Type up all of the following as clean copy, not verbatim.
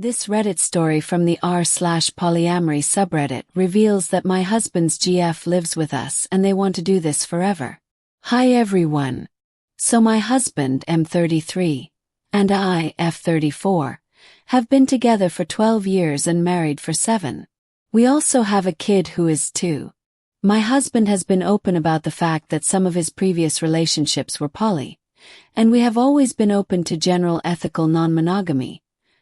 This Reddit story from the r/polyamory subreddit reveals that my husband's GF lives with us and they want to do this forever. Hi everyone. So my husband, M33, and I, F34, have been together for 12 years and married for 7. We also have a kid who is 2. My husband has been open about the fact that some of his previous relationships were poly, and we have always been open to general ethical non-monogamy.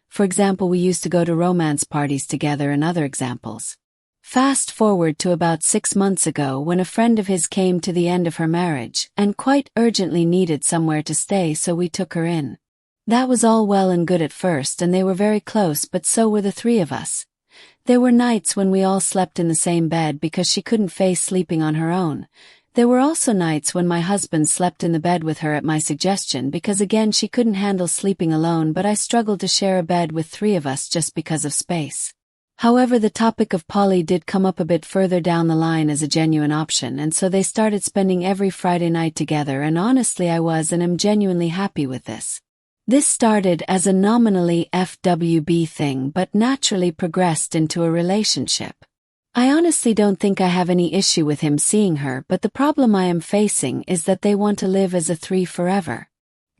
For example, we used to go to romance parties together and other examples. Fast forward to about 6 months ago when a friend of his came to the end of her marriage and quite urgently needed somewhere to stay, so we took her in. That was all well and good at first and they were very close, but so were the 3 of us. There were nights when we all slept in the same bed because she couldn't face sleeping on her own. There were also nights when my husband slept in the bed with her at my suggestion because again she couldn't handle sleeping alone, but I struggled to share a bed with 3 of us just because of space. However, the topic of poly did come up a bit further down the line as a genuine option, and so they started spending every Friday night together, and honestly I was and am genuinely happy with this. This started as a nominally FWB thing but naturally progressed into a relationship. I honestly don't think I have any issue with him seeing her, but the problem I am facing is that they want to live as a 3 forever.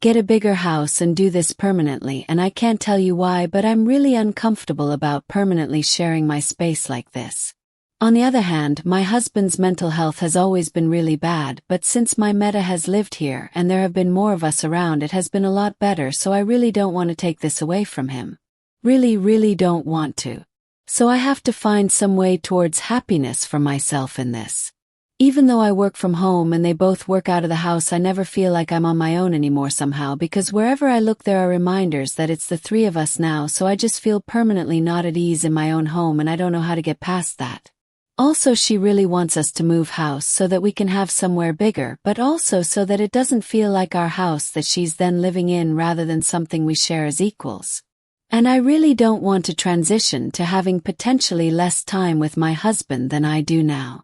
Get a bigger house and do this permanently, and I can't tell you why, but I'm really uncomfortable about permanently sharing my space like this. On the other hand, my husband's mental health has always been really bad, but since my meta has lived here and there have been more of us around, it has been a lot better, so I really don't want to take this away from him. Really don't want to. So I have to find some way towards happiness for myself in this. Even though I work from home and they both work out of the house, I never feel like I'm on my own anymore somehow, because wherever I look there are reminders that it's the 3 of us now, so I just feel permanently not at ease in my own home and I don't know how to get past that. Also, she really wants us to move house so that we can have somewhere bigger, but also so that it doesn't feel like our house that she's then living in rather than something we share as equals. And I really don't want to transition to having potentially less time with my husband than I do now.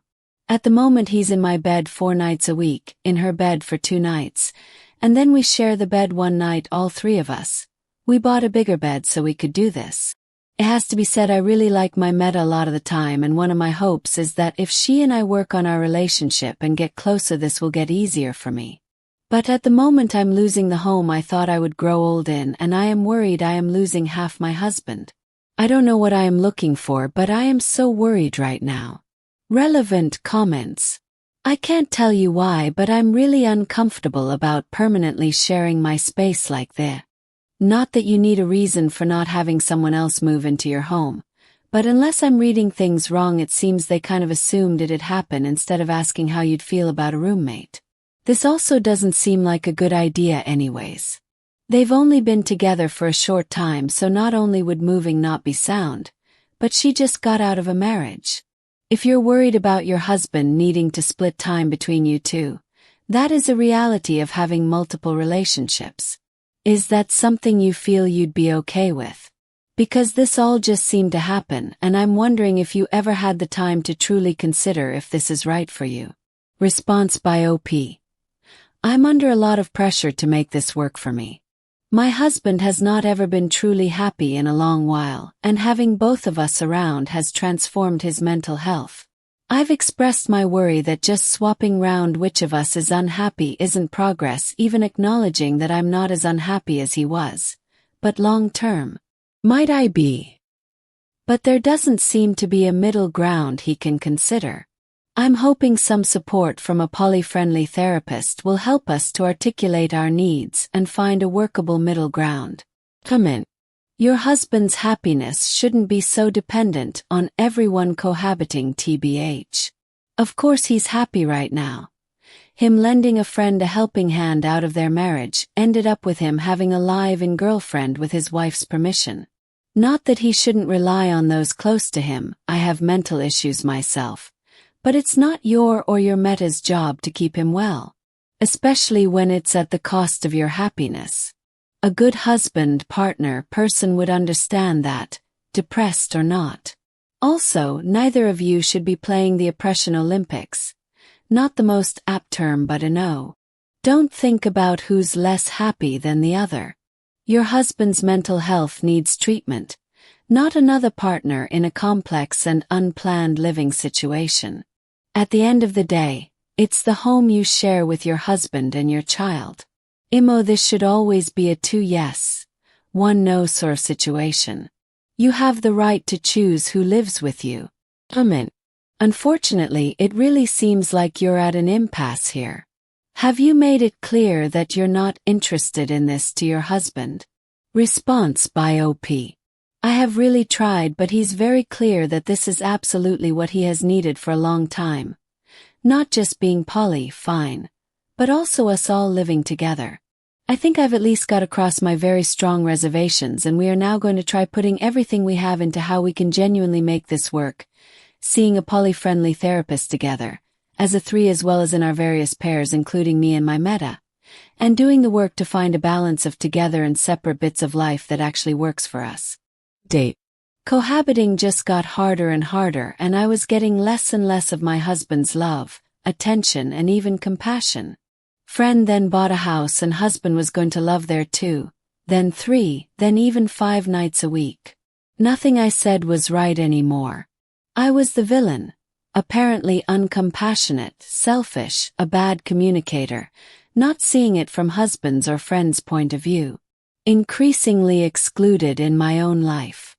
At the moment he's in my bed 4 nights a week, in her bed for 2 nights, and then we share the bed one night, all 3 of us. We bought a bigger bed so we could do this. It has to be said I really like my meta a lot of the time, and one of my hopes is that if she and I work on our relationship and get closer, this will get easier for me. But at the moment I'm losing the home I thought I would grow old in, and I am worried I am losing half my husband. I don't know what I am looking for, but I am so worried right now. Relevant comments. I can't tell you why, but I'm really uncomfortable about permanently sharing my space like this. Not that you need a reason for not having someone else move into your home, but unless I'm reading things wrong, it seems they kind of assumed it'd happen instead of asking how you'd feel about a roommate. This also doesn't seem like a good idea anyways. They've only been together for a short time, so not only would moving not be sound, but she just got out of a marriage. If you're worried about your husband needing to split time between you two, that is a reality of having multiple relationships. Is that something you feel you'd be okay with? Because this all just seemed to happen, and I'm wondering if you ever had the time to truly consider if this is right for you. Response by OP. I'm under a lot of pressure to make this work for me. My husband has not ever been truly happy in a long while, and having both of us around has transformed his mental health. I've expressed my worry that just swapping round which of us is unhappy isn't progress, even acknowledging that I'm not as unhappy as he was. But long term, might I be? But there doesn't seem to be a middle ground he can consider. I'm hoping some support from a poly-friendly therapist will help us to articulate our needs and find a workable middle ground. Comment. Your husband's happiness shouldn't be so dependent on everyone cohabiting tbh. Of course he's happy right now. Him lending a friend a helping hand out of their marriage ended up with him having a live-in girlfriend with his wife's permission. Not that he shouldn't rely on those close to him, I have mental issues myself. But it's not your or your meta's job to keep him well. Especially when it's at the cost of your happiness. A good husband, partner, person would understand that, depressed or not. Also, neither of you should be playing the oppression Olympics. Not the most apt term, but a no. Don't think about who's less happy than the other. Your husband's mental health needs treatment, Not another partner in a complex and unplanned living situation. At the end of the day, it's the home you share with your husband and your child. This should always be a 2 yes, 1 no sort of situation. You have the right to choose who lives with you. Unfortunately, it really seems like you're at an impasse here. Have you made it clear that you're not interested in this to your husband? Response by OP. I have really tried, but he's very clear that this is absolutely what he has needed for a long time. Not just being poly, fine, but also us all living together. I think I've at least got across my very strong reservations, and we are now going to try putting everything we have into how we can genuinely make this work, seeing a poly-friendly therapist together, as a 3 as well as in our various pairs including me and my meta, and doing the work to find a balance of together and separate bits of life that actually works for us. Date. Cohabiting just got harder and harder, and I was getting less and less of my husband's love, attention, and even compassion. Friend then bought a house, and husband was going to love there 2, then 3, then even 5 nights a week. Nothing I said was right anymore. I was the villain, apparently uncompassionate, selfish, a bad communicator, not seeing it from husband's or friend's point of view. Increasingly excluded in my own life.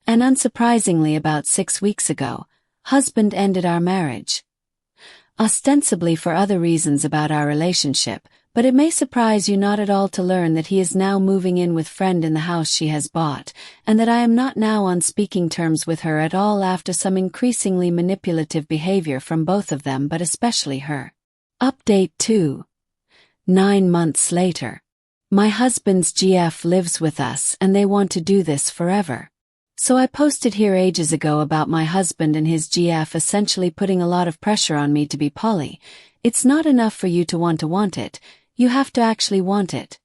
And unsurprisingly, about 6 weeks ago, husband ended our marriage. Ostensibly for other reasons about our relationship, but it may surprise you not at all to learn that he is now moving in with friend in the house she has bought, and that I am not now on speaking terms with her at all after some increasingly manipulative behavior from both of them, but especially her. Update 2. 9 months later. My husband's GF lives with us, and they want to do this forever. So I posted here ages ago about my husband and his GF essentially putting a lot of pressure on me to be poly. It's not enough for you to want it, you have to actually want it,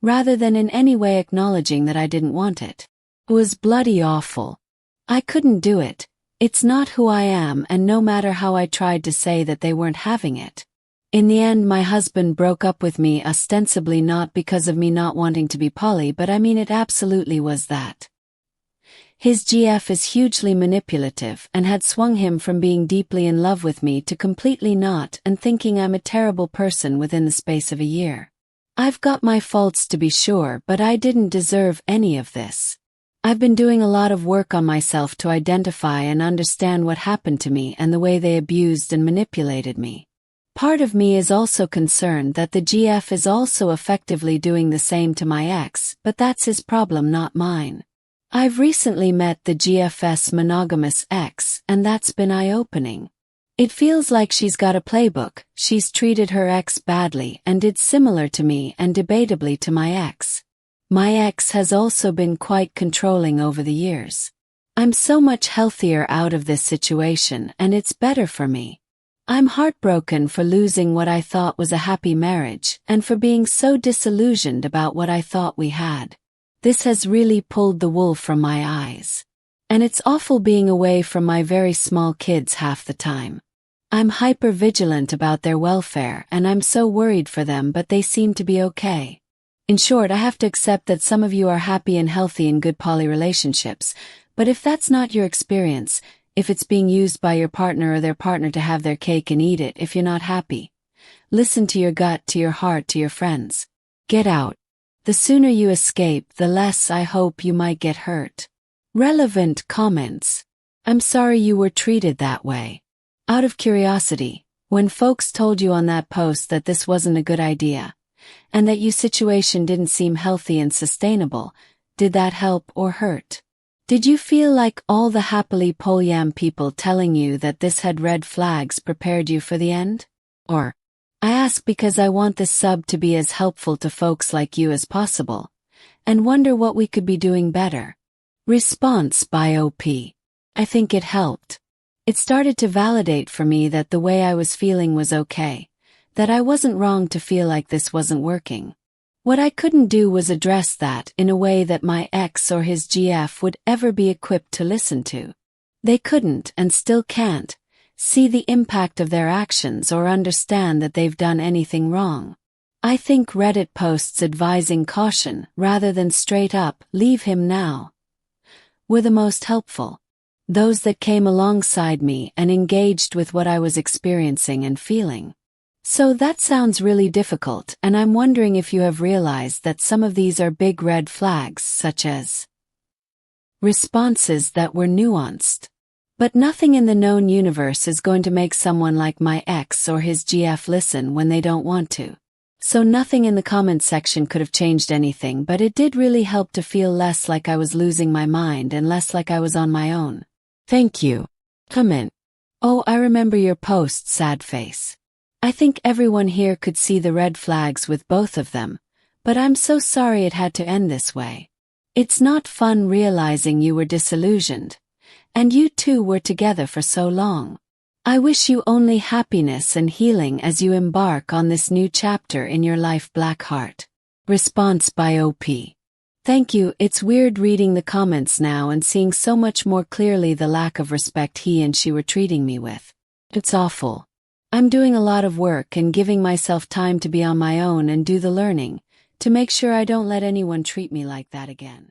rather than in any way acknowledging that I didn't want it. It was bloody awful. I couldn't do it. It's not who I am, and no matter how I tried to say that they weren't having it. In the end, my husband broke up with me, ostensibly not because of me not wanting to be poly, but I mean it absolutely was that. His GF is hugely manipulative and had swung him from being deeply in love with me to completely not, and thinking I'm a terrible person within the space of a year. I've got my faults to be sure, but I didn't deserve any of this. I've been doing a lot of work on myself to identify and understand what happened to me and the way they abused and manipulated me. Part of me is also concerned that the GF is also effectively doing the same to my ex, but that's his problem, not mine. I've recently met the GF's monogamous ex, and that's been eye-opening. It feels like she's got a playbook. She's treated her ex badly and did similar to me and debatably to my ex. My ex has also been quite controlling over the years. I'm so much healthier out of this situation, and it's better for me. I'm heartbroken for losing what I thought was a happy marriage, and for being so disillusioned about what I thought we had. This has really pulled the wool from my eyes. And it's awful being away from my very small kids half the time. I'm hyper-vigilant about their welfare, and I'm so worried for them, but they seem to be okay. In short, I have to accept that some of you are happy and healthy in good poly relationships, but if that's not your experience, if it's being used by your partner or their partner to have their cake and eat it, if you're not happy, listen to your gut, to your heart, to your friends. Get out. The sooner you escape, the less I hope you might get hurt. Relevant comments. I'm sorry you were treated that way. Out of curiosity, when folks told you on that post that this wasn't a good idea, and that your situation didn't seem healthy and sustainable, did that help or hurt? Did you feel like all the happily polyam people telling you that this had red flags prepared you for the end? Or, I ask because I want this sub to be as helpful to folks like you as possible, and wonder what we could be doing better. Response by OP. I think it helped. It started to validate for me that the way I was feeling was okay, that I wasn't wrong to feel like this wasn't working. What I couldn't do was address that in a way that my ex or his GF would ever be equipped to listen to. They couldn't, and still can't, see the impact of their actions or understand that they've done anything wrong. I think Reddit posts advising caution rather than straight up, leave him now, were the most helpful. Those that came alongside me and engaged with what I was experiencing and feeling. So that sounds really difficult, and I'm wondering if you have realized that some of these are big red flags, such as responses that were nuanced. But nothing in the known universe is going to make someone like my ex or his GF listen when they don't want to. So nothing in the comment section could have changed anything, but it did really help to feel less like I was losing my mind and less like I was on my own. Thank you. Comment. Oh, I remember your post, sad face. I think everyone here could see the red flags with both of them, but I'm so sorry it had to end this way. It's not fun realizing you were disillusioned, and you two were together for so long. I wish you only happiness and healing as you embark on this new chapter in your life, Blackheart. Response by OP. Thank you. It's weird reading the comments now and seeing so much more clearly the lack of respect he and she were treating me with. It's awful. I'm doing a lot of work and giving myself time to be on my own and do the learning, to make sure I don't let anyone treat me like that again.